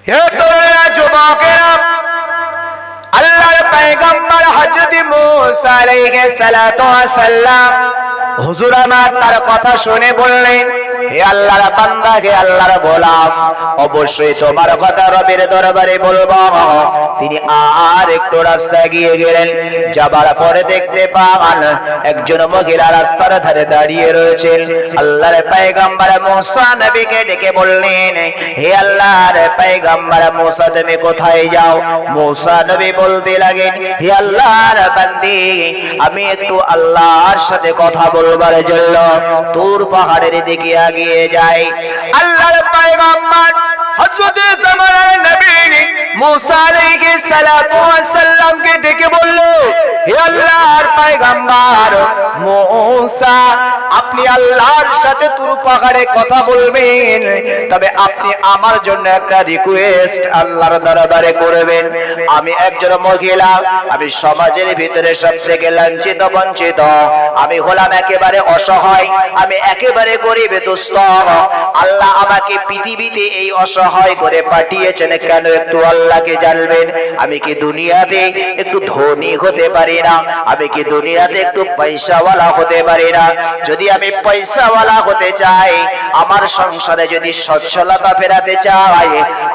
হে তরুণেরা, যুবকেরা, আল্লাহর পয়গম্বর হযরত মুসা আলাইহিস সালাতু ওয়াস সালাম হুজুর আমার তার কথা শুনে বললেন, হে আল্লাহর বান্দা, হে আল্লাহর গোলাম, অবশ্যই তোমার কথা রবের দরবারে বলবো। তিনি আর একটু রাস্তা গিয়ে গেলেন, যাবার পরে দেখতে পান একজন মহিলা রাস্তার ধারে দাঁড়িয়ে রয়েছেন। আল্লাহর পয়গম্বর মুসা নবীকে ডেকে বললেন, হে আল্লাহর পয়গম্বর মুসা, তুমি কোথায় যাও? মুসা নবী বলতে লাগেন, হে আল্লাহর বান্দি, আমি একটু আল্লাহর সাথে কথা বলবার জন্য তুর পাহাড়ের দিকে এগিয়ে যাই। আল্লাহর পয়গম্বর হযরত জামানার নবী মুসা আলাইহিস সালাতু ওয়াস সালামকে ডেকে বলল, হে আল্লাহর পয়গম্বর মুসা, আপনি আল্লাহর সাথে তুর পাহাড়ে কথা বলবেন, তবে আপনি আমার জন্য একটা রিকোয়েস্ট আল্লাহর দরবারে করবেন। আমি একজন মহিলা, আমি সমাজের ভিতরে সবথেকে লাঞ্ছিত বঞ্চিত, আমি হলাম একেবারে অসহায়, আমি একেবারে গরিব দুস্থ। আল্লাহ আমাকে পৃথিবীতে এই অসহায় করে পাঠিয়েছেন কেন একটু আল্লাহকে জানবেন। আমি কি দুনিয়াতে একটু ধনী হতে পারি না? আমি কি দুনিয়াতে একটু পয়সাওয়ালা হতে পারি না? যদি আমি পয়সাওয়ালা হতে চাই, আমার সংসারে যদি সচ্ছলতা ফেরাতে চাই,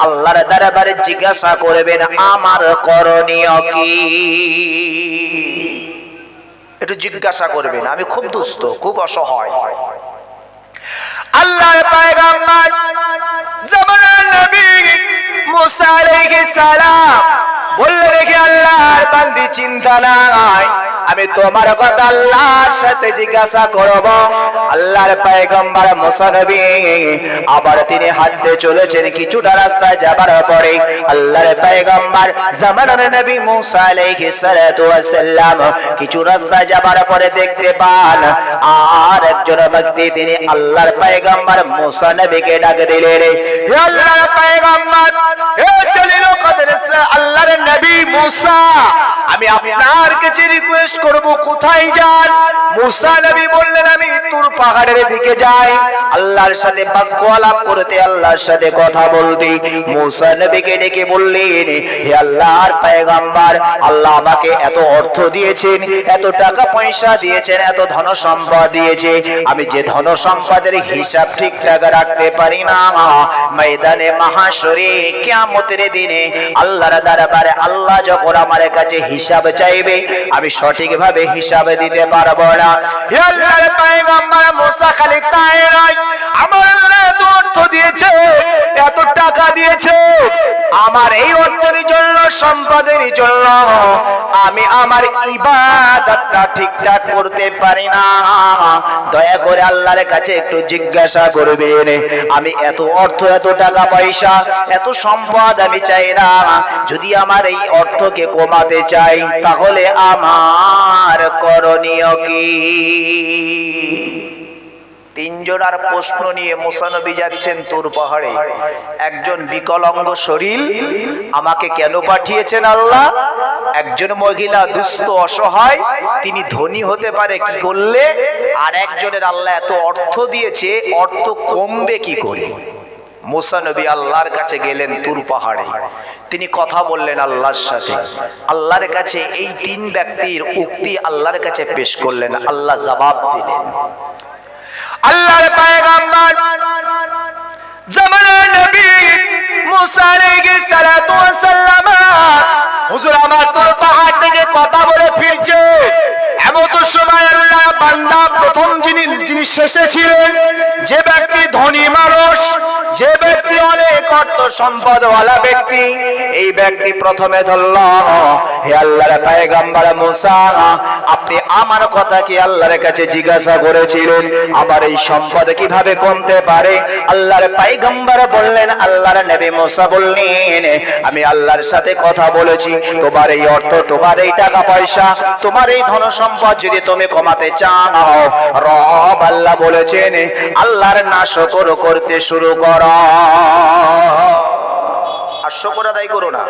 আল্লাহর দরবারে জিজ্ঞাসা করবেন আমার করণীয় কি। একটু জিজ্ঞাসা করবেন, আমি খুব দুস্থ, খুব অসহায়। আল্লাহর পয়গম্বর জামানার নবী মুসা আলাইহিস সালাম বললেন, হে আল্লাহর বান্দি, চিন্তা নাই, আমি তোমার কথা আল্লাহর সাথে জিজ্ঞাসা করব। আল্লাহর পয়গম্বর মুসা নবী আবার তিনি হাঁটতে চলেছেন। কিছুটা রাস্তা যাবার পরে আল্লাহর পয়গম্বর জামানার নবী মুসা আলাইহিস সালাতু ওয়াস সালাম কিছু রাস্তা যাবার পরে দেখতে পান আর একজন ব্যক্তি, তিনি আল্লাহর পয়গম্বর মুসা নবীকে ডাক দিলেন, হে আল্লাহর পয়গম্বর, হে জলিল কদর আল্লাহর নবী মুসা, আমি আপনার কাছে রিকোয়েস্ট করব, কোথায় যান? মুসা নবী বললেন, আমি তুর পাহাড়ের দিকে যাই আল্লাহর সাথে বাক্য আলাপ করতে, আল্লাহর সাথে কথা বলতে। মুসা নবীকে ডেকে বললেন, হে আল্লাহর পয়গম্বর, আল্লাহ আমাকে এত অর্থ দিয়েছেন, এত টাকা পয়সা দিয়েছেন, এত ধন সম্পদ দিয়েছে, আমি যে ধন সম্পদের হিসাব ঠিকঠাক রাখতে পারি না। ময়দানে মাহশরে কিয়ামতের দিনে আল্লাহর দরবারে আল্লাহ যখন আমার কাছে হিসাব চাইবে, আমি সঠিকভাবে হিসাব দিতে পারবো না। হে আল্লাহর পয়গম্বর মুসা, খালি তাই নয়, আমার আল্লাহ এত অর্থ দিয়েছে, এত টাকা দিয়েছে, আমার এই অর্থের জন্য, সম্পদের জন্য আমি আমার ইবাদতটা ঠিকঠাক করতে পারি না। দয়া করে আল্লাহর কাছে একটু জিজ্ঞাসা করবেন, আমি এত অর্থ, এত টাকা পয়সা, এত সম্পদ আমি চাই না। যদি আমার এই অর্থকে কমাতে চাই, তাহলে আমার করণীয় কি? তিনজনের প্রশ্ন নিয়ে মুসা নবী যাচ্ছেন তুর পাহাড়ে। একজন বিকলাঙ্গ শরীর, আমাকে কেন পাঠিয়েছেন আল্লাহ? একজন মহিলা দুস্থ অসহায়, তিনি ধনী হতে পারে কি করলে? আর একজনের আল্লাহ এত অর্থ দিয়েছে, অর্থ কমবে কি করে? মুসা নবী আল্লাহর কাছে গেলেন তুর পাহাড়ে, তিনি কথা বললেন আল্লাহর সাথে। আল্লাহর কাছে এই তিন ব্যক্তির উক্তি আল্লাহর কাছে পেশ করলেন, আল্লাহ জবাব দিলেন। আল্লাহর পয়গম্বর জামানার নবী মুসা আলাইহিস সালাতু ওয়াস সালাম হুজুর আমার তুর পাহাড় থেকে কথা বলে ফিরছে। এমন সময় আল্লাহ বান্দা প্রথম যিনি শেষে ছিলেন, যে ব্যক্তি ধনী মানুষ, যে ব্যক্তি অনেক অর্থ সম্পদওয়ালা ব্যক্তি, এই ব্যক্তি প্রথমে ধরল, হে আল্লাহর পয়গম্বর মুসা, আপনি আমার কথা কি আল্লাহর কাছে জিজ্ঞাসা করেছিলেন? আমার এই সম্পদ কিভাবে কমতে পারে? আল্লাহর পয়গম্বর বললেন, আল্লাহর নবী মুসা বললেন, আমি আল্লাহর সাথে কথা বলেছি, তোমার এই অর্থ, তোমার এই টাকা পয়সা, তোমার এই ধন সম্পদ যদি তুমি কমাতে চাও, রব আল্লাহ বলেছেন আল্লাহর নাশকর করতে শুরু করো। আর শুকর আদায় করো না,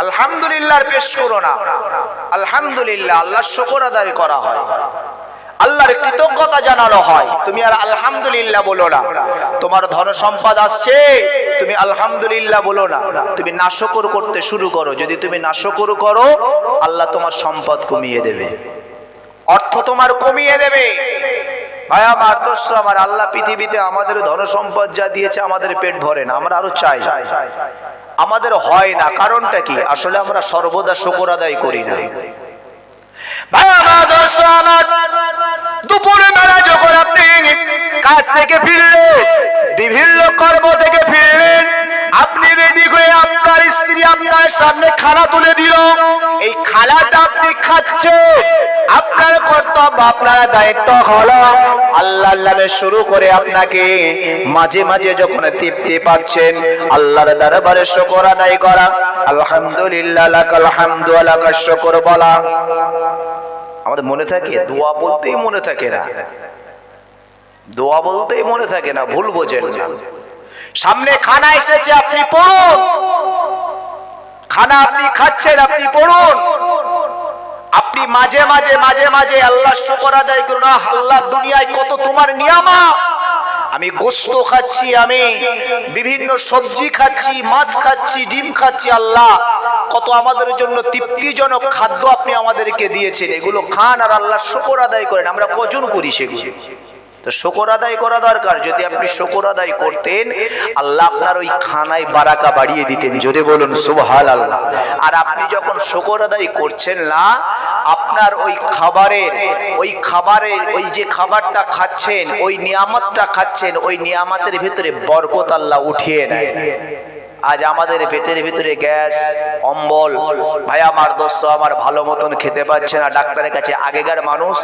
আলহামদুলিল্লাহ পেশ করো না। আলহামদুলিল্লাহ, আল্লাহর শুকর আদায় করা হয়। আল্লাহর কৃতজ্ঞতা জানানো হয়। তুমি আর আলহামদুলিল্লাহ বলো না। তোমার ধন সম্পদ আসছে, তুমি আলহামদুলিল্লাহ বলো না, তুমি নাশকর করতে শুরু করো। যদি তুমি নাশকর করো, আল্লাহ তোমার সম্পদ কমিয়ে দেবে, অর্থ তোমার কমিয়ে দেবে। ভাই আমার, দোস্ত আমার, আল্লাহ পৃথিবীতে আমাদের ধন সম্পদ যা দিয়েছে আমাদের পেট ভরে না, আমরা আরো চাই, আমাদের হয় না। কারণটা কি? আসলে আমরা সর্বদা শুকর আদায় করি না। ভাই আমার, দোস্ত আমার, দুপুরের বেলা যখন আপনি কাজ থেকে ফিরলেন, বিভিন্ন কর্ম থেকে ফিরলেন, আপনি রেডি হয়ে আপনার স্ত্রী আপনার সামনে খানা তুলে দিল। এই খানাটা আপনি খাচ্ছেন, আপনার কর্তব্য, আপনার দায়িত্ব হলো আল্লাহর নামে শুরু করে আপনাকে মাঝে মাঝে যখন তৃপ্তি পাচ্ছেন আল্লাহর দরবারে শুকর আদায় করা। আলহামদুলিল্লাহ, লাকাল হামদু ওয়া লাকাশ শুকর বলা। আমাদের মনে থাকে? দোয়া বলতেই মনে থাকে না, দোয়া বলতেই মনে থাকে না, ভুল বোঝেন না। সামনে খানা এসেছে, আপনি পড়ুন। খানা আপনি খাচ্ছেন, আপনি পড়ুন। আপনি মাঝে মাঝে মাঝে মাঝে আল্লাহ শুকর আদায় করুন। আল্লাহ দুনিয়ায় কত তোমার নিয়ামত, আমি গোশত খাচ্ছি, আমি বিভিন্ন সবজি খাচ্ছি, মাছ খাচ্ছি, ডিম খাচ্ছি। আল্লাহ কত আমাদের জন্য তৃপ্তিজনক খাদ্য আপনি আমাদেরকে দিয়েছেন, এগুলো খান আর আল্লাহ শুকর আদায় করেন। আমরা কজন করি সেগুলো? তো শুকর আদায় করা দরকার। যদি আপনি শুকর আদায় করতেন, আল্লাহ আপনার ওই খানায় বারাকা বাড়িয়ে দিতেন। জোরে বলুন সুবহানাল্লাহ। আর আপনি যখন শুকর আদায় করছেন না, আপনার ওই খাবারের ওই যে খাবারটা খাচ্ছেন, ওই নিয়ামতটা খাচ্ছেন, ওই নিয়ামতের ভিতরে বরকত আল্লাহ উঠিয়ে নেয়। আজ আমাদের পেটের ভিতরে গ্যাস, অম্বল, ভাই আমার, দোস্ত আমার, ভালো মতন খেতে পাচ্ছে না। ডাক্তারের কাছে, আগেকার মানুষ,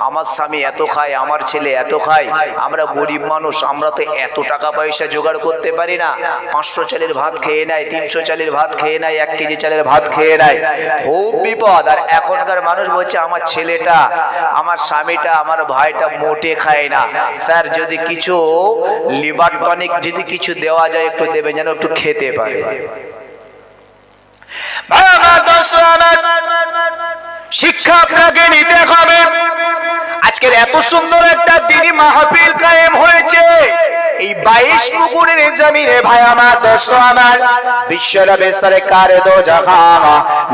আমার স্বামী এত খায়, আমার ছেলে এত খায়, আমরা গরিব মানুষ, আমরা তো এত টাকা পয়সা জোগাড় করতে পারি না। 500 চালের ভাত খেয়ে নেয়, 300 চালের ভাত খেয়ে নেয়, 1 কেজি চালের ভাত খেয়ে নেয়, খুব বিপদ। আর এখনকার মানুষ বলছে আমার ছেলেটা, আমার স্বামীটা, আমার ভাইটা মোটে খায় না। স্যার, যদি কিছু লিভার টনিক যদি কিছু দেওয়া যায় একটু দেবেন, যেন একটু খেতে পারে। শিক্ষা আপনাকে নিতে হবে। আজকের এত সুন্দর একটা দিনই মাহফিল কায়েম হয়েছে এই 22 পুকুরের জমিনে। ভাই আমার, দোস্ত আমার, বিশ্ব নবী সরকার দো জাহান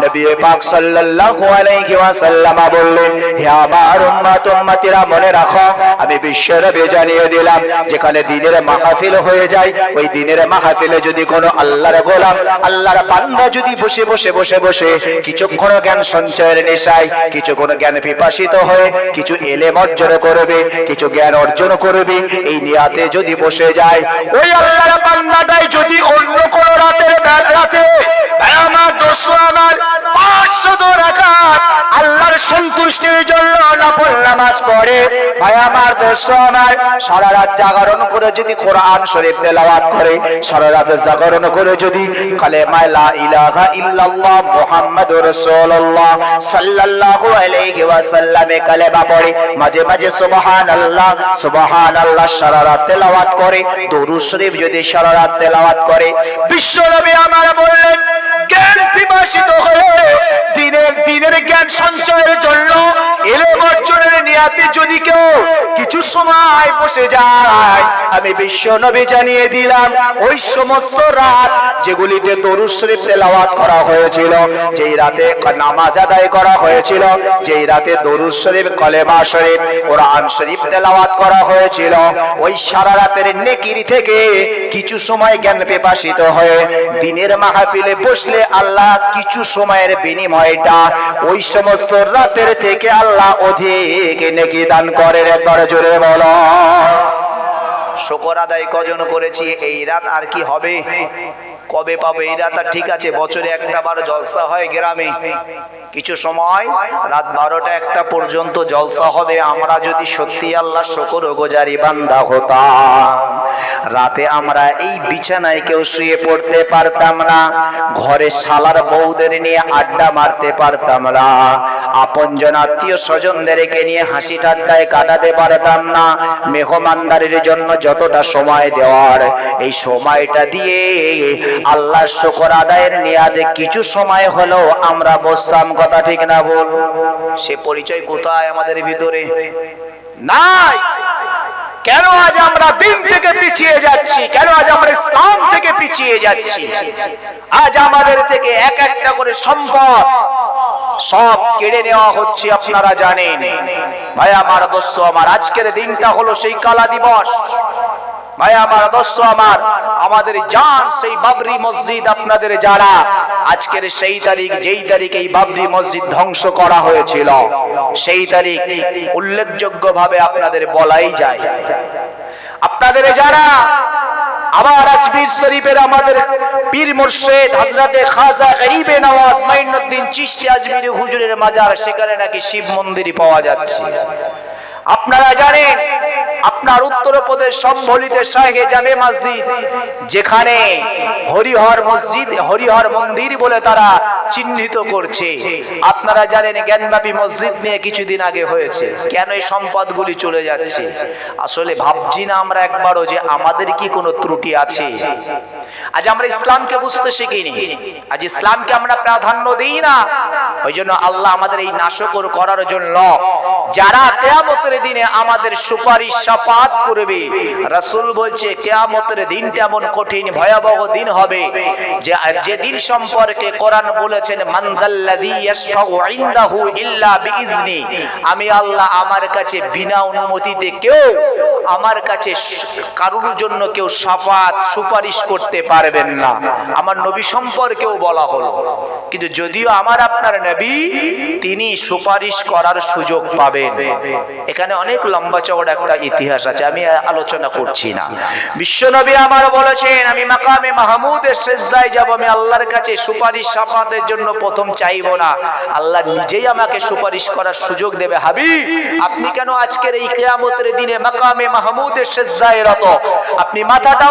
নবী পাক সাল্লাল্লাহু আলাইহি ওয়াসাল্লাম বললেন, হে আমার উম্মত, উম্মতিরা, মনে রাখো, আমি বিশ্ব নবী জানিয়ে দিলাম, যেখানে দিনের মাহফিল হয়ে যায়, ওই দিনের মাহফিলে যদি কোনো আল্লাহর গোলাম, আল্লাহর বান্দা যদি বসে বসে বসে বসে কিছুক্ষণ জ্ঞান সঞ্চয়ের নেশায়, কিছুক্ষণ জ্ঞান পিপাসিত হয়ে কিছু এলেম অর্জন করবে, কিছু জ্ঞান অর্জন করবে, এই নিয়াতে যদি বসে যায়, ওই আল্লাহর বান্দাটাই যদি অন্য কোন রাতে আমার, দোস্ত আমার, 500 রাকাত আল্লাহর সন্তুষ্টির জন্য নফল নামাজ পড়ে, ভাই আমার, দোস্ত আমার, সারা রাত জাগরণ করে যদি কোরআন শরীফ তেলাওয়াত করে, সারা রাত জাগরণ করে যদি কালেমা লা ইলাহা ইল্লাল্লাহ মুহাম্মাদুর রাসূলুল্লাহ সাল্লাল্লাহু আলাইহি ওয়াসাল্লামে কালেমা পড়ে, মাঝে মাঝে সুবহানাল্লাহ সুবহানাল্লাহ সারা রাত তেলাওয়াত করে, দরুদ শরীফ যদি সারা রাত তেলাওয়াত করে, বিশ্বনবী আমার বললেন, জ্ঞান পিপাসিত হয়ে দিনের জ্ঞান সঞ্চয়ের জন্য, ইলম অর্জনের নিয়াতে যদি কেউ কিছু সময় বসে যায়, আমি বিশ্বনবী জানিয়ে দিলাম, ওই সমস্ত রাত যেগুলিতে দরুদ শরীফ তেলাওয়াত করা হয়েছিল, যেই রাতে নামাজ আদায় করা হয়েছিল, যেই রাতে দরুদ শরীফ, কলেমা শরীফ, কোরআন শরীফ তেলাওয়াত করা হয়েছিল, ওই সারা রাতের নেকির থেকে কিছু সময় জ্ঞান পিপাসিত হয়ে দিনের মাহফিলে বসলে আল্লাহ কিছু সময়ের বিনিময়টা ওই সমস্ত রাতের থেকে আল্লাহ অধিক নেকি দান করেন। একবার জোরে বলো শুকর আদায় কজন করেছি? এই রাত আর কি হবে? কবে পাবে এই রাত? ঠিক আছে, বছরে একটা বার জলসা হয় গ্রামে, কিছু সময় রাত 12টা-1টা পর্যন্ত জলসা হবে। আমরা যদি সত্যি আল্লাহ শুকরগুজারি বান্দা হতাম, রাতে আমরা এই বিছানায় কেউ শুয়ে পড়তে পারতাম না, ঘরে শালার বউদের নিয়ে আড্ডা মারতে পারতাম না, আপনজন আত্মীয় স্বজনদেরকে নিয়ে হাসি ঠাট্টায় কাটাতে পারতাম না, মেহমানদারির জন্য যতটা সময় দেওয়ার, এই সময়টা দিয়ে আল্লাহ শুকর আদায়ের নিয়াতে কিছু সময় হলেও আমরা বসতাম। কথা ঠিক না বল? সে পরিচয় কোথায় আমাদের ভিতরে? নাই। কেন আজ আমরা দিন থেকে পিছিয়ে যাচ্ছি? কেন আজ আমরা ইসলাম থেকে পিছিয়ে যাচ্ছি? আজ আমাদের থেকে এক একটা করে সম্পদ সব কেড়ে নেওয়া হচ্ছে, আপনারা জানেন। ভাই আমার দোস্ত আমার, আজকের দিনটা হলো সেই কালা দিবস। ভাই আমার দোস্ত আমার, আমাদের জান সেই বাবরি মসজিদ, আপনাদের যারা আজকের সেই তারিখ, যেই তারিখ এই বাবরি মসজিদ ধ্বংস করা হয়েছিল, সেই তারিখ উল্লেখযোগ্য ভাবে আপনাদের বলাই যায়। আপনাদের যারা আবার আজমির শরীফের আমাদের পীর মুর্শিদ হযরতে খাজা গরিবে নওয়াজ মাইনুদ্দিন চিশতি আজমিরি হুজুরের মাজার, সেখানে নাকি শিব মন্দিরই পাওয়া যাচ্ছে। আপনারা জানেন আপনার উত্তরপ্রদেশ সম্বলিতে শাহে জামে মসজিদ, যেখানে হরিহর মসজিদ, হরিহর মন্দির বলে তারা চিহ্নিত করছে। আপনারা জানেন জ্ঞানব্যাপী মসজিদ নিয়ে কিছুদিন আগে হয়েছে। কেন এই সম্পদগুলি চলে যাচ্ছে? আসলে ভাবছি না আমরা একবারও যে আমাদের কি কোনো ত্রুটি আছে? আজ আমরা ইসলামকে বুঝতে শিখিনি, আজ ইসলামকে আমরা প্রাধান্য দিই না। ওই জন্য আল্লাহ আমাদের এই নাশকর করার জন্য যারা কিয়ামতের দিনে আমাদের সুপারিশ শাফাত করবে, রাসূল বলছে কিয়ামতের দিনটা এমন কঠিন ভয়াবহ দিন হবে যে দিন সম্পর্কে কোরআন বলেছেন মানজাল্লাযী ইয়াশফাউ ইনদাহু ইল্লা বিইজনি, আমি আল্লাহ আমার কাছে বিনা অনুমতিতে কেউ আমার কাছে কারোর জন্য কেউ শাফাত সুপারিশ করতে পারবেন না। আমার নবী সম্পর্কেও বলা হলো, কিন্তু যদিও আমার আপনার নবী তিনি সুপারিশ করার সুযোগ পাবেন। এখানে অনেক লম্বা চওড়া একটা ইতিহাস আছে, আমি আলোচনা করছি না। বিশ্ব নবী আমার বলেছেন আমি মাকামে মাহমুদের সিজদায় যাব, আমি আল্লাহর কাছে সুপারিশ শাফাতের জন্য প্রথম চাইবো না, আল্লাহ নিজেই আমাকে সুপারিশ করার সুযোগ দেবে। হাবিব, আপনি কেন আজকের এই কিয়ামতের দিনে মাকামে মাহমুদের সিজদায় রত? আপনি মাথাটা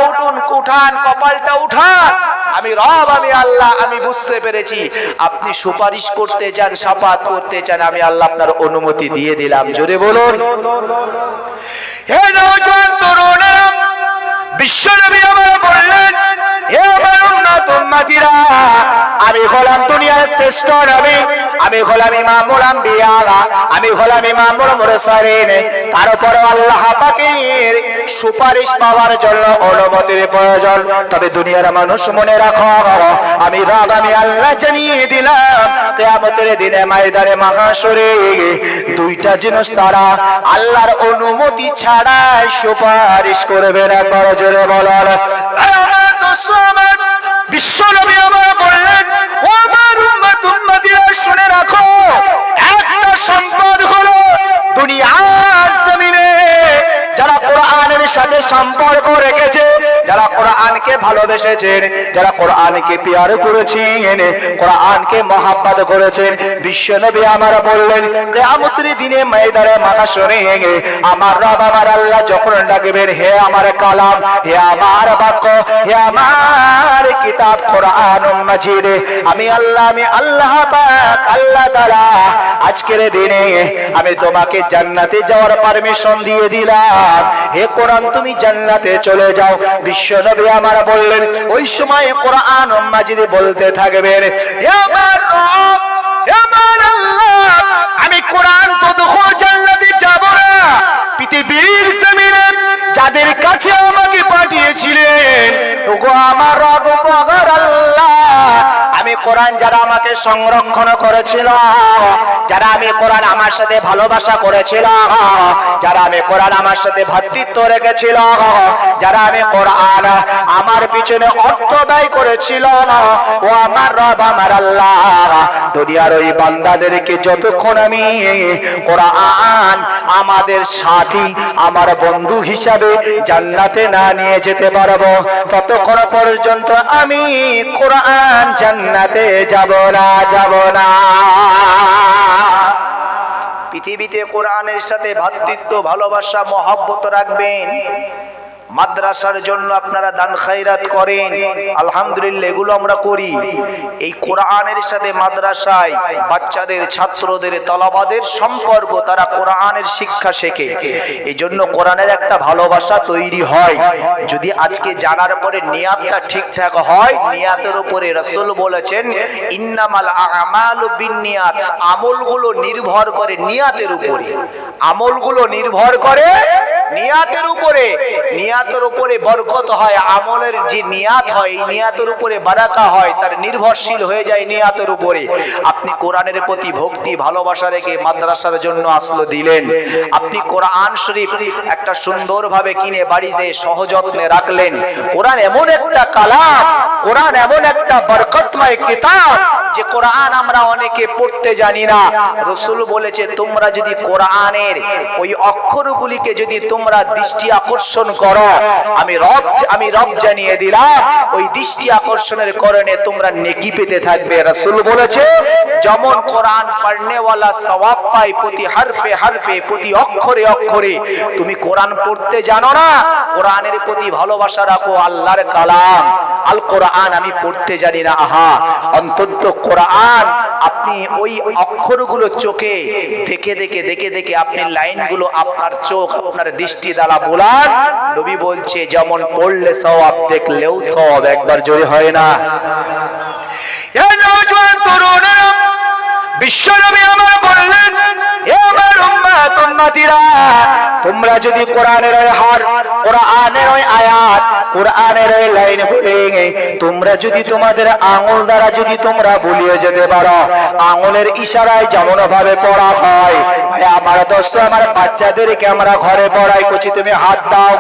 উঠান, কপালটা উঠান। আমি রব, আমি আল্লাহ, আমি বুঝতে পেরেছি আপনি সুপারিশ করতে চান, শাফাত করতে চান, আমি আল্লাহ আপনার অনুমতি দিয়ে দিলাম। জোরে বলুন। হে নওজোয়ান তরুণেরা, বিশ্বনবী আমার বললেন হে আমার উম্মত উম্মতিরা, আমি হলাম দুনিয়ার শ্রেষ্ঠ নবী, আমি হলাম ইমামুল আম্বিয়া, আমি হলাম ইমামুল মুরসালিন। তারপরে আল্লাহ পাকের সুপারিশ পাওয়ার জন্য অনুমতির প্রয়োজন। তবে দুনিয়ার মানুষ মনে রাখো, আমি রব, আমি আল্লাহ জানিয়ে দিলাম কিয়ামতের দিনে ময়দানে মাহশরে দুইটা জিনিস তারা আল্লাহর অনুমতি ছাড়া সুপারিশ করবে না। বড় জোরে বলার আমার দোস্ত আমার, বিশ্ব নবী আমার বললেন ও আমার উম্মত উম্মতিরা শুনে রাখো, একটা সম্পদ হলো দুনিয়ার জমিনে যারা কোরআনের সাথে সম্পর্ক রেখেছে, যারা কোরআনকে ভালোবেসেছেন, যারা কোরআনকে পিয়ার করেছেন, কোরআনকে মহাব্বত করেছেন। বিশ্ব নবী আমার বললেন কিয়ামতের দিনে ময়দানে মাহশরে আমার রব আমার আল্লাহ যখন ডাকবেন হে আমার কালাম, হে আমার বাক্য, হে আমার কিতাব কোরআনুল মাজিদ, আমি আল্লাহ পাক আল্লাহ তাআলা আজকের দিনে আমি তোমাকে জান্নাতে যাওয়ার পারমিশন দিয়ে দিলাম, হে কোরআন তুমি জান্নাতে চলে যাও। বিশ্ব নবী আমার বললেন ওই সময় কোরআনুল মাজিদ বলতে থাকবেন হে আমার রব, হে আমার আল্লাহ, আমি কোরআন তো দেখো জান্নাতে যাব না, পৃথিবীর জমিনে যাদের কাছে আমাকে পাঠিয়েছিলেন ওগো আমার রব পাগর আল্লাহ, আমি কোরআন যারা আমাকে সংরক্ষণ করেছিল, যারা আমি কোরআন আমার সাথে ভালোবাসা করেছিল, যারা আমি কোরআন আমার সাথে ভ্রাতৃত্ব রেখেছিল, যারা আমি কোরআন আমার পিছনে অর্থ ব্যয় করেছিল, ও আমার রব আমার আল্লাহ, দুনিয়ার ওই বান্দাদেরকে যতক্ষণ আমি কোরআন আমাদের সাথী আমার বন্ধু হিসাবে জান্নাতে না নিয়ে যেতে পারবো, ততক্ষণ পর্যন্ত আমি কোরআন জান্নাতে যাব না। পৃথিবীতে কোরআনের সাথে ভ্রাতৃত্ব ভালোবাসা মহব্বত রাখবেন, মাদ্রাসার জন্য আপনারা দান খায়রাত করেন, আলহামদুলিল্লাহ, এগুলো আমরা করি। এই কোরআনের সাথে মাদ্রাসায় বাচ্চাদের, ছাত্রদের, তলাবাদের সম্পর্ক, তারা কোরআনের শিক্ষা শেখে, এই জন্য কোরআনের একটা ভালোবাসা তৈরি হয়। যদি আজকে জানার পরে নিয়াতটা ঠিকঠাক হয়, নিয়াতের উপরে রাসূল বলেছেন ইন্নামাল আমালু বিন্নিয়াত, আমলগুলো নির্ভর করে নিয়াতের উপরে, আমলগুলো নির্ভর করে নিয়াতের উপরে। নিয়াতের উপরে বরকত হয়, আমলের যে নিয়াত হয় এই নিয়াতের উপরে বারাকা হয়, তার নির্ভরশীল হয়ে যায় নিয়াতের উপরে। আপনি কোরআনের প্রতি ভক্তি ভালোবাসা রেখে মাদ্রাসার জন্য আসলো দিলেন, আপনি কোরআন শরীফ একটা সুন্দরভাবে কিনে বাড়িতে সহযত্নে রাখলেন। কোরআন এমন একটা কালাম, কোরআন এমন একটা বরকতময় কিতাব যে কোরআন আমরা অনেকে পড়তে জানি না। রাসূল বলেছে তোমরা যদি কোরআনের ওই অক্ষরগুলিকে যদি তোমরা দৃষ্টি আকর্ষণ করো, আমি রব জানিয়ে দিলাম ওই দৃষ্টি আকর্ষণের কারণে তোমরা নেকি পেতে থাকবে। রাসূল বলেছে যেমন কোরআন পড়নেওয়ালা সওয়াব পায় প্রতি হরফে হরফে, প্রতি অক্ষরে অক্ষরে। তুমি কোরআন পড়তে জানো না, কোরআনের প্রতি ভালোবাসা রাখো, আল্লাহর কালাম আল কোরআন আমি পড়তে জানি না, আহা, অন্তত কোরআন আপনি ওই অক্ষরগুলো চোখে দেখে দেখে দেখে দেখে আপনি লাইনগুলো আপনার চোখ আপনার দৃষ্টি দ্বারা বোলান। নবী বলছে যেমন পড়লে সওয়াব, দেখলেও সওয়াব। একবার জোরে হয় না? বিশ্বনবী আমার বললেন, হে আমার উম্মত উম্মতিরা, তোমরা যদি কোরআনের ওই হার, কোরআনের ওই আয়াত, কোরআনের ওই লাইন বলে তোমরা যদি তোমাদের আঙ্গুল দ্বারা যদি তোমরা বলিয়ে যেতে পারো, আঙ্গুলের ইশারায় যেমন ভাবে পড়া হয়, ভাই আমার দোস্ত, আমার বাচ্চাদেরকে আমরা ঘরে পড়াই করছি, তুমি হাত দাও,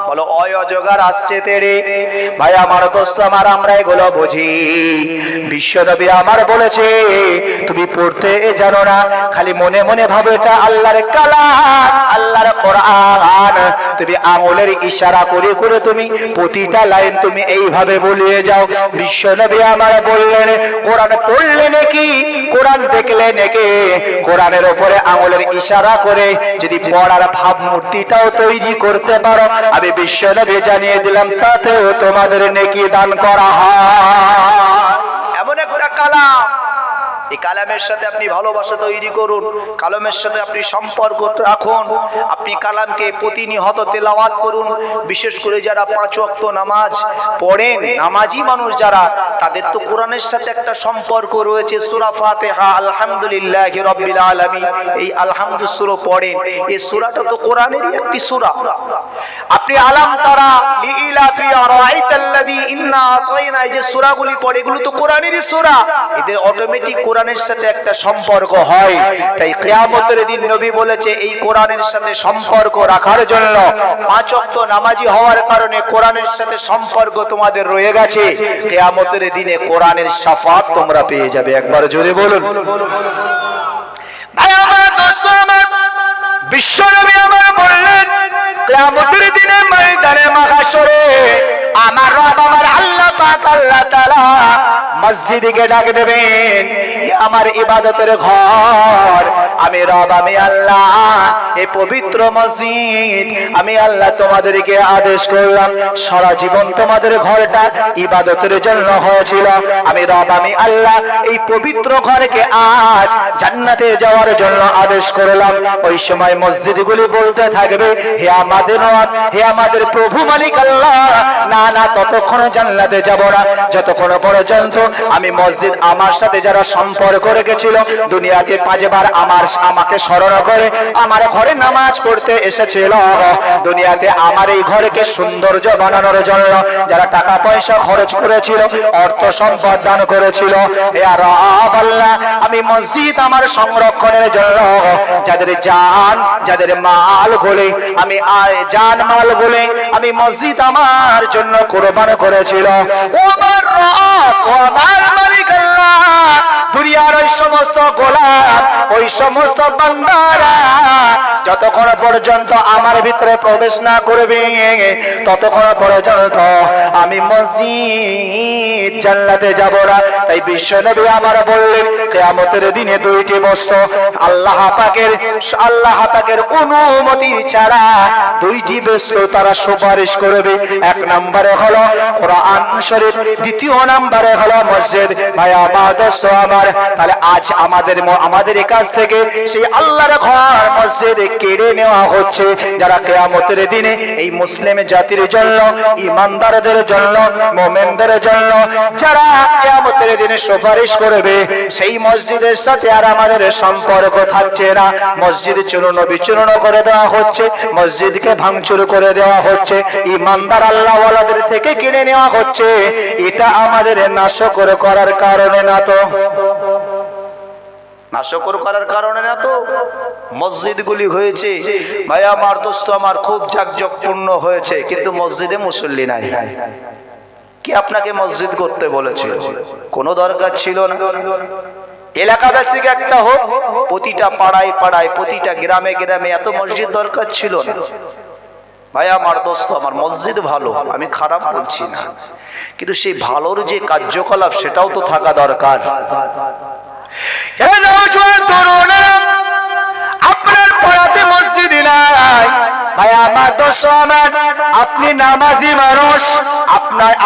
বলো অয় অজগার আসছে তেরে, ভাই আমার দোস্ত আমার, আমরা এগুলো বুঝি। বিশ্বনবী আমার বলেছে তুমি পড়তে জানো না, খালি মনে মনে ভাবে এটা আল্লাহর কালাম, আল্লাহর কোরআন। তুমি আঙ্গুলের ইশারা করে করে তুমি প্রতিটা লাইন তুমি এইভাবে বলিয়ে যাও। বিশ্বনবী আমার বললেন কোরআন পড়লে নাকি, কোরআন দেখলে নাকি, কোরআনের উপরে আঙ্গুলের ইশারা করে যদি পড়ার ভাবমূর্তিটাও তৈরি করতে পারো, আমি বিশ্বনবী জানিয়ে দিলাম তাতেও তোমাদের নেকি দান করা হয়। এমন একটা কালাম, এই কালামের সাথে আপনি ভালোবাসা তৈরি করুন, কালামের সাথে আপনি সম্পর্ক রাখুন, আপনি কালামকে প্রতিনিয়ত তেলাওয়াত করুন। বিশেষ করে যারা 5 ওয়াক্ত নামাজ পড়েন, নামাজি মানুষ যারা, তাদের তো কোরআনের সাথে একটা সম্পর্ক রয়েছে। সূরা ফাতিহা, আলহামদুলিল্লাহি রাব্বিল আলামিন, এই আলহামদু সূরা পড়েন, এই সূরাটা তো কোরআনেরই একটি সূরা। আপনি আলাম তারা, লিইলাফি, আরাইতাল্লাযী, ইন্না আতাইনা, এই যে সূরাগুলি পড়ে এগুলো তো কোরআনেরই সূরা, এদের অটোমেটিক কোরআনের সাথে একটা সম্পর্ক হয়। তাই কিয়ামতের দিন নবী বলেছে এই কোরআনের সাথে সম্পর্ক রাখার জন্য, 5 ওয়াক্ত নামাজি হওয়ার কারণে কোরআনের সাথে সম্পর্ক তোমাদের রয়ে গেছে, কিয়ামতের দিনে কোরআনের শাফাত তোমরা পেয়ে যাবে। একবার জোরে বলুন। ভাই আমার দোস্ত আমার, বিশ্বনবী আমার বললেন কিয়ামতের দিনে ময়দানে মাহশরে আমার রব আমার আল্লাহ পাক আল্লাহ তাআলা মসজিদকে ডাক দেবেন, আমার ইবাদতের ঘর, আমি রব আমি আল্লাহ এই পবিত্র মসজিদ আমি আল্লাহ তোমাদেরকে আদেশ করলাম, সারা জীবন তোমাদের ঘরটা ইবাদতের জন্য হয়েছিল, আমি রব আমি আল্লাহ এই পবিত্র ঘরকে আজ জান্নাতে যাওয়ার জন্য আদেশ করলাম। ওই সময় মসজিদগুলি বলতে থাকবে, হে আমাদের রব, হে আমাদের প্রভু মালিক আল্লাহ, না না ততক্ষণ জান্নাতে যাব না যতক্ষণ পর্যন্ত আমি মসজিদ আমার সাথে যারা সম্পর্ক রেখেছিল, দুনিয়াতে 5 বার আমাকে স্মরণ করে আমার ঘরে নামাজ পড়তে এসেছিল, দুনিয়াতে আমার এই ঘরকে সৌন্দর্য বানানোর জন্য যারা টাকা পয়সা খরচ করেছিল, অর্থ সম্পদ দান করেছিল, হে রব আল্লাহ আমি মসজিদ আমার সংরক্ষণের জন্য যাদের জান যাদের মাল বলে আমি জান মাল বলে আমি মসজিদ আমার জন্য কুরবান করেছিল, ও আমার রব ও আমার মালিক আল্লাহ, দুনিয়ার ওই সমস্ত গোলাম, ওই সমস্ত বান্দারা যতক্ষণ পর্যন্ত আমার ভিতরে প্রবেশ না করবে ততক্ষণ পর্যন্ত আমি মসজিদ জান্নাতে যাব না। তাই বিশ্বনবী আমার বললেন কিয়ামতের দিনে দুইটি বস্তু আল্লাহ পাকের অনুমতি ছাড়া দুইটি বস্তু তারা সুপারিশ করবে। এক নম্বরে হলো কোরআন শরীফ, দ্বিতীয় নম্বরে হলো মসজিদ। ভাই আমার দোস্ত আমার, তাহলে আজ আমাদের কাছ থেকে সেই আল্লাহর ঘর মসজিদ কেড়ে নেওয়া হচ্ছে। যারা কিয়ামতের দিনে এই মুসলিম জাতির জন্য, ইমানদারদের জন্য, মুমিনদের জন্য যারা কিয়ামতের দিনে সুপারিশ করবে, সেই মসজিদের সাথে আর আমাদের সম্পর্ক থাকছে না। মসজিদ চূর্ণ বিচূর্ণ করে দেওয়া হচ্ছে, মসজিদকে ভাঙচুর করে দেওয়া হচ্ছে, ইমানদার আল্লাহওয়ালাদের থেকে কিনে নেওয়া হচ্ছে। এটা আমাদের নাশকর করার কারণে না তো? নাশকর করার কারণে না তো মসজিদগুলি হয়েছে। ভাই আমার দোস্ত আমার, খুব জাঁকজমকপূর্ণ হয়েছে, কিন্তু মসজিদে মুসল্লি নাই। কি আপনাকে মসজিদ করতে বলেছিল? কোনো দরকার ছিল না। এলাকাবাসী একটা হোক, প্রতিটা পাড়ায় পাড়ায়, প্রতিটা গ্রামে গ্রামে এত মসজিদ দরকার ছিল না। ভাই আমার দোস্ত আমার, মসজিদ ভালো, আমি খারাপ বলছি না, কিন্তু সেই ভালোর যে কার্যকলাপ সেটাও তো থাকা দরকার। আপনার পড়াতে মসজিদ নাই। ভাই আমার দোস্ত আমার, আপনি নামাজি মানুষ,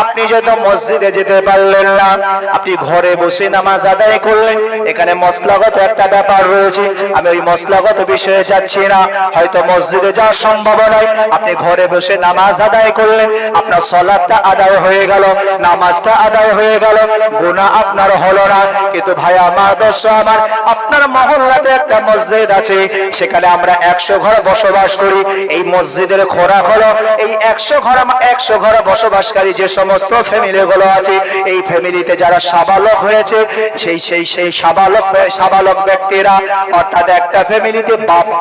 আপনি যদি মসজিদে যেতে পারলেন না, আপনি ঘরে বসে নামাজ আদায় করলেন। এখানে মসলাগত একটা ব্যাপার রয়েছে, আমি ওই মসলাগত বিষয়ে যাচ্ছি না। হয়তো মসজিদে যাওয়া সম্ভব নয়, আপনি ঘরে বসে নামাজ আদায় করলেন, আপনার সালাতটা আদায় হয়ে গেল, নামাজটা আদায় হয়ে গেল, গুনাহ আপনার হলো না। কিন্তু ভাই আমার দোস্ত আমার, আপনার মহল্লাতে একটা মসজিদ আছে, সেখানে আমরা 100 ঘর বসবাস করি। এই মসজিদের খোরাক হলো এই 100 ঘর বসবাসকারী যে সমস্ত ফ্যামিলি গুলো আছে, এই ফ্যামিলিতে যারা সাবালক হয়েছে, সেই সাবালক ব্যক্তিরা, অর্থাৎ একটা ফ্যামিলিতে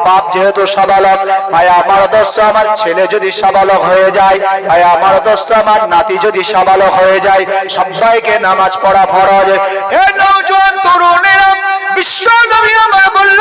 বাপ যেহেতু সাবালক, ভাই আমার দোস্ত আমার, ছেলে যদি সাবালক হয়ে যায়, ভাই আমার দোস্ত আমার, নাতি যদি সাবালক হয়ে যায়, সবাইকে নামাজ পড়া ফরজ। হে নওজোয়ান তরুণেরা, বিশ্ব নবী আমার বলল,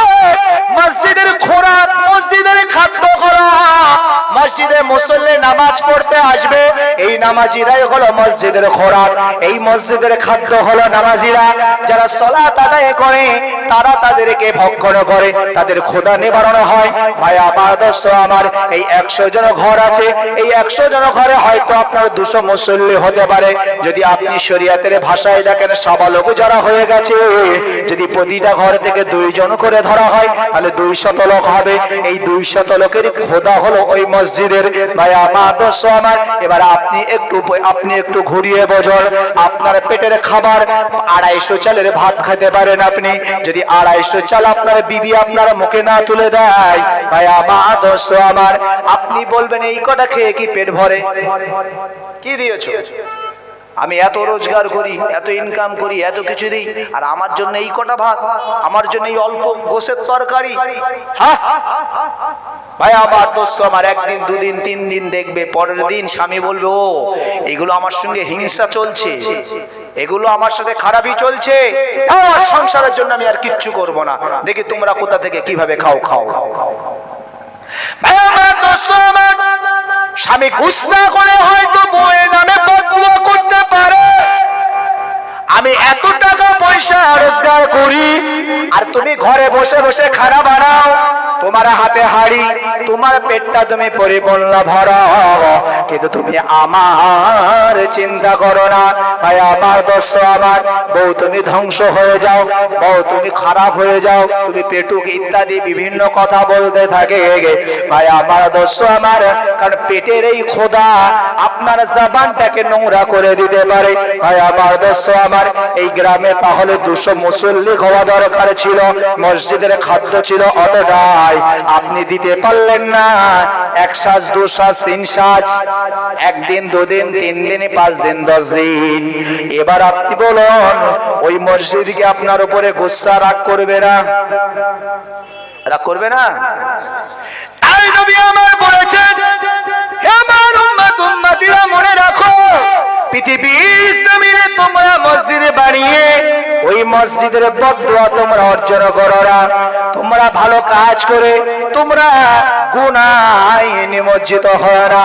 মসজিদের খোরাক, মসজিদের খাদ্য খোরাক, মসজিদে মুসল্লি নামাজ পড়তে আসবে, এই নামাজিরাই হলো মসজিদের খোরাক, এই মসজিদের খাদ্য হলো নামাজিরা। যারা সালাত আদায় করে তারা তাদেরকে ভক্ষণ করে, তাদের ক্ষুধা নিবারণ হয়। ভাই আমার দোস্ত আমার, এই 100 জন ঘর আছে, এই 100 জন ঘরে হয়তো আপনার 200 মুসল্লি হতে পারে। যদি আপনি শরীয়তের ভাষায় দেখেন, সাবালক যারা হয়ে গেছে, যদি প্রতিটা ঘর থেকে 2 জন করে ধরা হয়, তাহলে 200 লোক হবে। এই 200 লোকের খোদা হলো ওই মসজিদের। ভাই আমার দোস্ত আমার, এবার আপনি একটু ঘুরিয়ে বোঝান, আপনার পেটের খাবার 250 চালের ভাত খেতে পারেন আপনি। যদি 250 চাল আপনার বিবি আপনার মুখে না তুলে দেয়, ভাই আমার দোস্ত আমার, আপনি বলবেন এই কটা খেয়ে কি পেট ভরে? কি দিয়েছো? আমি এত রোজগার করি, এত ইনকাম করি, এত কিছু দিই, আর আমার জন্য এই কটা ভাত, আমার জন্য এই অল্প গোশের তরকারি? হ্যাঁ ভাই আমার দোস্ত আমার, 1 দিন 2 দিন 3 দিন দেখবে, পরের দিন স্বামী বলবে, ও এগুলো আমার সঙ্গে হিংসা চলছে, এগুলো আমার সাথে খারাপই চলছে, আমার সংসারের জন্য আমি আর কিচ্ছু করব না, দেখি তোমরা কোথা থেকে কিভাবে খাও। ভাই আমার দোস্ত আমার, স্বামী গুসা করে হয়তো বউয়ের নামে বদদুয়া করতে পারে, আমি এত টাকা পয়সা রোজগার করি আর তুমি ঘরে বসে বসে খানা বানাও, তোমার হাতে হাড়ি, তোমার পেটটা তুমি পরিপূর্ণ ভরাও, কিন্তু তুমি আমার চিন্তা করো না। ভাই আমার দোস্ত আমার, বউ তুমি ধ্বংস হয়ে যাও, বউ তুমি খারাপ হয়ে যাও, তুমি পেটুক ইত্যাদি বিভিন্ন কথা বলতে থাকে। ভাই আমার দোস্ত আমার, কারণ পেটের এই খোদা আপনার জবানটাকে নোংরা করে দিতে পারে। ভাই আমার দোস্ত আমার, এই গ্রামে তাহলে 200 মুসল্লি হওয়া দরকার ছিল, মসজিদের খাদ্য ছিল অতটাই, আপনি দিতে পারলেন না। 1 সাজ 2 সাজ 3 সাজ, 1 দিন 2 দিন 3 দিন 5 দিন 10 দিন। এবার আপনি বলুন, ওই মসজিদকে আপনার উপরে গুসা রাগ করবে না? রাগ করবে না? তাই নবী আমার বলেছেন, হে আমার উম্মতিরা মনে রাখো, পৃথিবীর জমিনে তোমরা মসজিদ বানিয়ে ওই মসজিদের বদদুয়া তোমরা অর্জন করো না, তোমরা ভালো কাজ করে তোমরা গুনাহে নিমজ্জিত হয় না,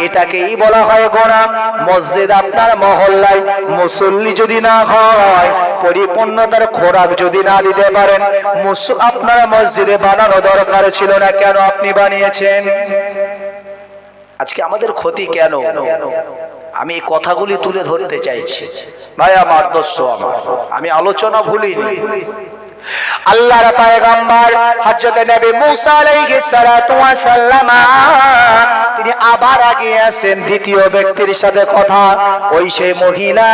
এটাকেই বলা হয় গুনাহ। মসজিদ আপনার মহল্লায় মুসল্লি যদি না হয়, পরিপূর্ণতার খোরাক যদি না দিতে পারেন, আপনার মসজিদে বানানো দরকার ছিল না, কেন আপনি বানিয়েছেন? আজকে আমাদের ক্ষতি কেন? আমি এই কথাগুলি তুলে ধরতে চাইছি ভাই আমার, দোস্ত আমার, আমি আলোচনা ভুলিনি। আল্লাহর পয়গম্বর হযরত নবী মুসা আলাইহিস সালাতু ওয়াস সালাম তিনি আবার আগে আসেন দ্বিতীয় ব্যক্তির সাথে কথা। ওই সেই মহিলা,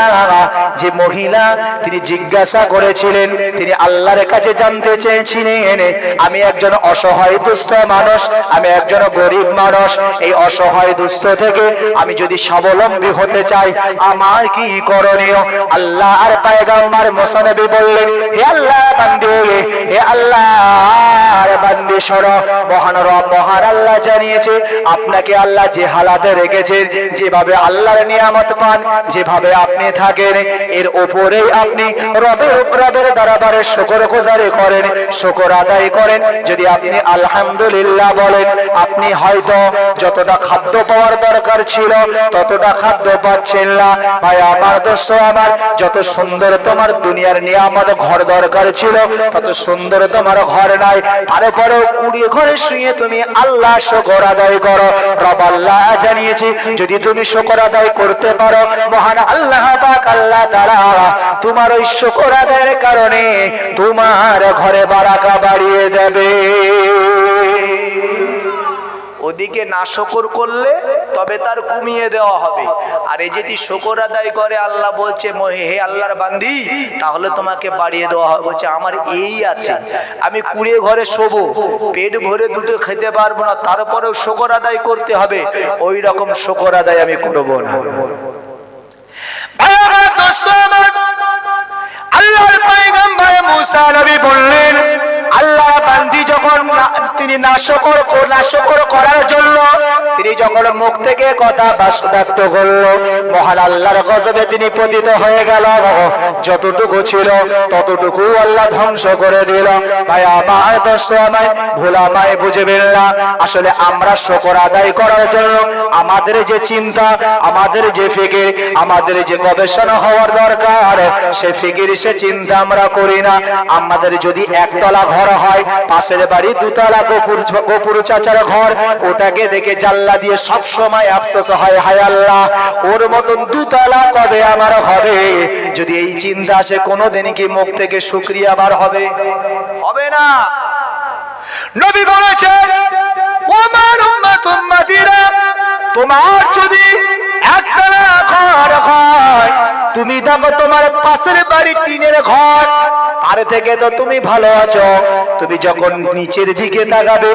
যে মহিলা তিনি জিজ্ঞাসা করেছিলেন, তিনি আল্লাহর কাছে জানতে চেয়েছিলেন, আমি একজন অসহায় দুস্থ মানুষ, আমি একজন গরিব মানুষ, এই অসহায় দুস্থ থেকে আমি যদি স্বাবলম্বী হতে চাই আমার কি করণীয়? আল্লাহর পয়গম্বর মুসা নবী বললেন, হে আল্লাহ বান্দে, হে আল্লাহর বান্দে শোনো, মহান রব মহান আল্লাহ জানিয়েছে আপনাকে আল্লাহ যে হালাতে রেখেছেন, যেভাবে আল্লাহর নিয়ামত পান, যেভাবে আপনি থাকেন, এর উপরেই আপনি রবের দরবারে শুকরগুজারি করেন, শুকর আদায় করেন। যদি আপনি আলহামদুলিল্লাহ বলেন, আপনি হয়তো যতটা খাদ্য পাওয়ার দরকার ছিল ততটা খাদ্য পাচ্ছেন না। ভাই আমার, দোস্ত আমার, যত সুন্দর তোমার দুনিয়ার নিয়ামত ঘর দরকার ছিল তত সুন্দর তোমার ঘর নাই, তারপরেও কুড়িয়ে ঘরে শুয়ে তুমি আল্লাহ শুকর আদায় করো। রব আল্লাহ জানিয়েছে যদি তুমি শুকর আদায় করতে পারো, মহান আল্লাহ পাক আল্লাহ তাআলা তোমার ওই শুকর আদায়ের কারণে তোমার ঘরে বারাকা বাড়িয়ে দেবে। ওদিকে না শুকর করলে তবে তার কমিয়ে দেওয়া হবে, আর এই যদি শুকর আদায় করে আল্লাহ বলছে হে আল্লাহর বান্দি তাহলে তোমাকে বাড়িয়ে দেওয়া হবে। বলছে আমার এই আছে, আমি কুড়িয়ে ঘরে শোবো, পেট ভরে দুটো খেতে পারবো না, তারপরেও শুকর আদায় করতে হবে, ওই রকম শুকর আদায় আমি করবো না। আল্লাহর পয়গম্বর মুসা নবী বললেন, আল্লাহ বান্দি যখন তিনি নাশকর করার জন্য তিনি যখন মুখ থেকে কথা বাস্তবায়িত করলো, মহান আল্লাহর গজবে তিনি পতিত হয়ে গেল, যতটুকু ছিল ততটুকু আল্লাহ ধ্বংস করে দিল। ভাই আমার, দোস্ত আমায়, ভুল আমায় বুঝবেন না। আসলে আমরা শুকর আদায় করার জন্য আমাদের যে চিন্তা, আমাদের যে ফিকির, আমাদের যে গবেষণা হওয়ার দরকার, সে ফিকির সে চিন্তা আমরা করি না। আমাদের যদি একতলা ঘর হয়, পাশের বাড়ি দুতলা গোপুর চাচার ঘর, ওটাকে দেখে জানলা দিয়ে সব সময় আফসোস হয়, হায় আল্লাহ ওর মতন দুতলা কবে আমার হবে। যদি এই চিন্তা আসে, কোনোদিন কি মুখ থেকে শুকরিয়া বার হবে? হবে না। নবী বলেছেন, ওয়ামান উম্মাতুম্মাতিরা, তোমার যদি একতলা ঘর হয়, তুমি দেখো তোমার পাশের বাড়ি টিনের ঘর, তার থেকে তো তুমি ভালো আছো। তুমি যখন নিচের দিকে তাকাবে,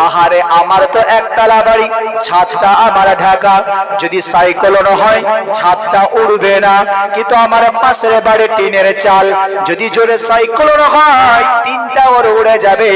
আহারে আমার তো একতলা বাড়ি, ছাদটা আমার ঢাকা, যদি সাইক্লোন হয় ছাদটা উড়বে না, কিন্তু আমার পাশের বাড়ি টিনের চাল, যদি জোরে সাইক্লোন হয় তিনটা ওর উড়ে যাবে,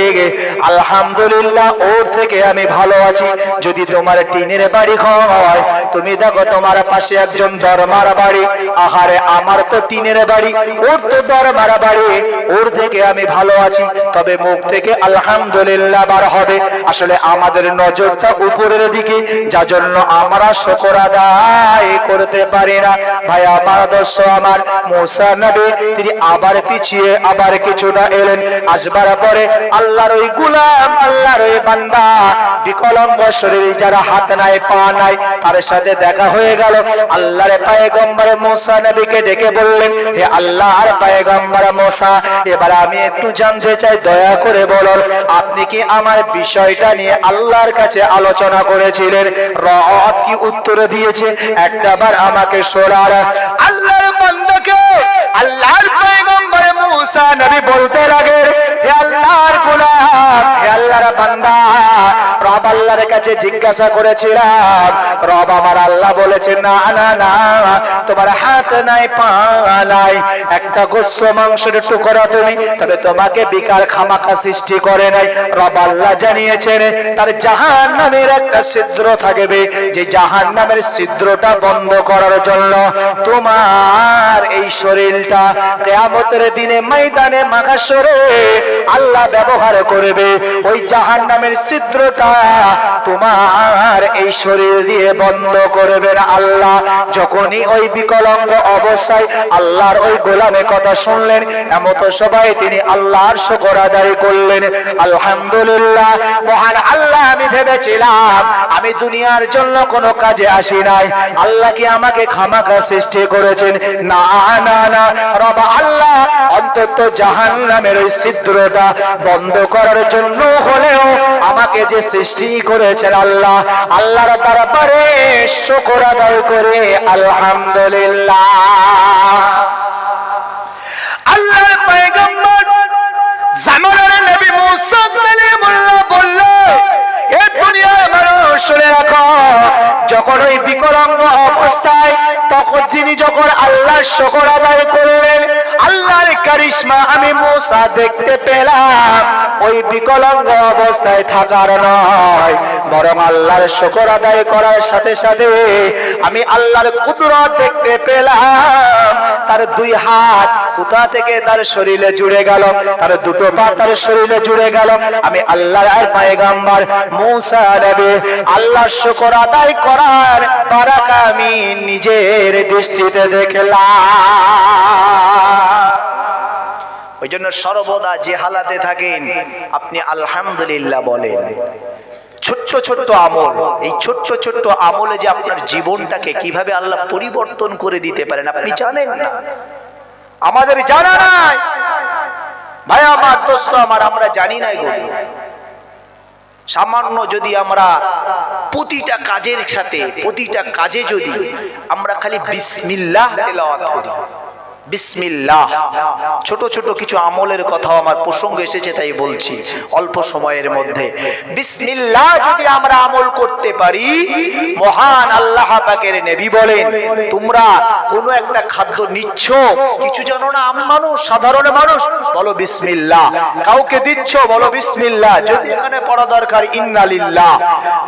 আলহামদুলিল্লাহ ওর থেকে আমি ভালো আছি। যদি তোমার টিনের বাড়ি হয়, তুমি দেখো তোমার পাশে একজন দরমার বাড়ি, আহারে আমার তো টিনের বাড়ি, ওর তো দরমার বাড়ি, ওর থেকে আমি ভালো আছি, তবে মুখ থেকে আলহামদুলিল্লাহ বার হবে। আসলে আমাদের নজরটা উপরের দিকে, যার জন্য আমরা শুকর আদায় করতে পারি না। ভাই আমার, দোস্ত আমার, মুসা নবী তিনি আবার পিছিয়ে আবার কিছুটা এলেন, আসবার পরে আল্লাহর ওই গোলাম, আল্লাহর ওই বান্দা, বিকলাঙ্গ শরীর, যারা হাত নাই পা নাই, তার সাথে দেখা হয়ে গেল। আল্লাহর পয়গম্বর মুসা নবীকে ডেকে বললেন, হে আল্লাহর পয়গম্বর মুসা, এবার আমি একটু জানতে চাই, দয়া করে বলুন আপনি কি আমার বিষয়টা নিয়ে আল্লাহর কাছে আলোচনা করেছিলেন? রব কি উত্তর দিয়েছে একটাবার আমাকে শোনার। আল্লাহর বান্দাকে আল্লাহর পয়গম্বর মুসা নবী বলতে লাগেন, হে আল্লাহর গোলাম, হে আল্লাহর বান্দা, রব আল্লাহর কাছে জিজ্ঞাসা করেছিলাম, রব আমার আল্লাহ বলেছেন না না না, তোমার হাত নাই পা নাই, একটা গোস্ত মাংসের টুকরা তুমি, তবে তোমাকে বিকার খামাখা সৃষ্টি করে নাই। রব আল্লাহ জানিয়েছেন তার জাহান্নামের একটা ছিদ্র থাকবে, যে জাহান্নামের ছিদ্রটা বন্ধ করার জন্য তোমার এই শরীরটা কিয়ামতের দিনে ময়দানে মাহশরে আল্লাহ ব্যবহার করবে। ওই জাহান্নামের ছিদ্রটা তোমার এই শরীর দিয়ে বন্ধ করবেন আল্লাহ। যখনই ওই বিকলাঙ্গ অবস্থায় আল্লাহর ওই গোলামের কথা শুনলেন, এমত সবাই তিনি আল্লাহর শুকর আদায় করলেন। আলহামদুলিল্লাহ, মহান আল্লাহ, আমি ভেবেছিলাম আমি দুনিয়ার জন্য কোনো কাজে আসি নাই, আল্লাহ কি আমাকে খামাখা সৃষ্টি করেছেন? না না না, রব আল্লাহ অন্তত জাহান্নামের ওই ছিদ্রটা বন্ধ করার জন্য হলেও আমাকে যে সৃষ্টি করেছেন আল্লাহ, আল্লাহর দরবারে শুকর আদায় করে আলহামদুলিল্লাহ। আল্লাহর পয়গম্বর জামানার নবী মুসা কালিমুল্লাহ বলল, এ দুনিয়ার মানুষ শুনে রাখো, যখন ওই বিকলাঙ্গ অবস্থায় তখন তিনি যখন আল্লাহর শুকর আদায় করলেন, আল্লাহর কারিশমা আমি মুসা দেখতে পেলাম। ওই বিকলাঙ্গ অবস্থায় থাকার নয়, বরং আল্লাহর শুকর আদায় করার সাথে সাথে আমি আল্লাহর কুদরত দেখতে পেলাম। তার দুই হাত কোথা থেকে তার শরীরে জুড়ে গেল, তার দুটো পা তার শরীরে জুড়ে গেল। আমি আল্লাহর পয়গম্বর মুসা নবী আল্লাহর শুকর আদায় করার বারাকা আমি নিজের দৃষ্টিতে দেখলাম। ওই জন্য সর্বদা যে হালাতে থাকেন আপনি আলহামদুলিল্লাহ বলেন। ছোট্ট ছোট্ট আমল, এই ছোট্ট ছোট্ট আমলে যে আপনার জীবনটাকে কিভাবে আল্লাহ পরিবর্তন করে দিতে পারেন আপনি জানেন না, আমাদের জানা নাই। ভাই আমার, দোস্ত আমার, আমরা জানি নাই গো। সামান্য যদি আমরা প্রতিটা কাজের সাথে প্রতিটা কাজে যদি আমরা খালি বিসমিল্লাহ তেলাওয়াত করি, বিসমিল্লাহ, ছোট ছোট কিছু আমলের কথাও আমার প্রসঙ্গ এসেছে তাই বলছি অল্প সময়ের মধ্যে। বিসমিল্লাহ যদি আমরা আমল করতে পারি, মহান আল্লাহ পাকের নবী বলেন, তোমরা কোনো একটা খাদ্য নিচ্ছ, কিছু জানো না, মানুষ সাধারণ মানুষ, বলো বিসমিল্লাহ। কাউকে দিচ্ছ, বলো বিসমিল্লাহ। যদি এখানে পড়া দরকার ইন্নালিল্লাহ।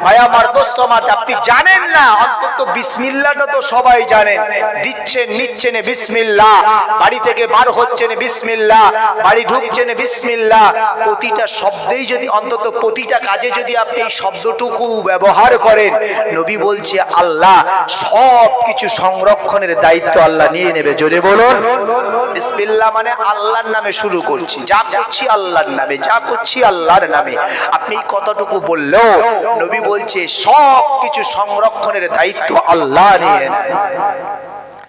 ভাই আমার, দোস্ত আমার, আপনি জানেন না, অন্তত বিসমিল্লাহটা তো সবাই জানেন। দিচ্ছেন নিচ্ছেন বিসমিল্লাহ, বাড়ি থেকে বার হচ্ছেন বিসমিল্লাহ, বাড়ি ঢুকছেন বিসমিল্লাহ। প্রতিটা শব্দেই যদি অন্তত প্রতিটা কাজে যদি আপনি এই শব্দটুকু ব্যবহার করেন, নবী বলছে আল্লাহ সব কিছু সংরক্ষণের দায়িত্ব আল্লাহ নিয়ে নেবে। জোরে বলুন বিসমিল্লাহ মানে আল্লাহর নামে শুরু করছি, যা করছি আল্লাহর নামে, যা করছি আল্লাহর নামে। আপনি কতটুকু বললেও নবী বলছে সব কিছু সংরক্ষণের দায়িত্ব আল্লাহ নিয়ে নেন।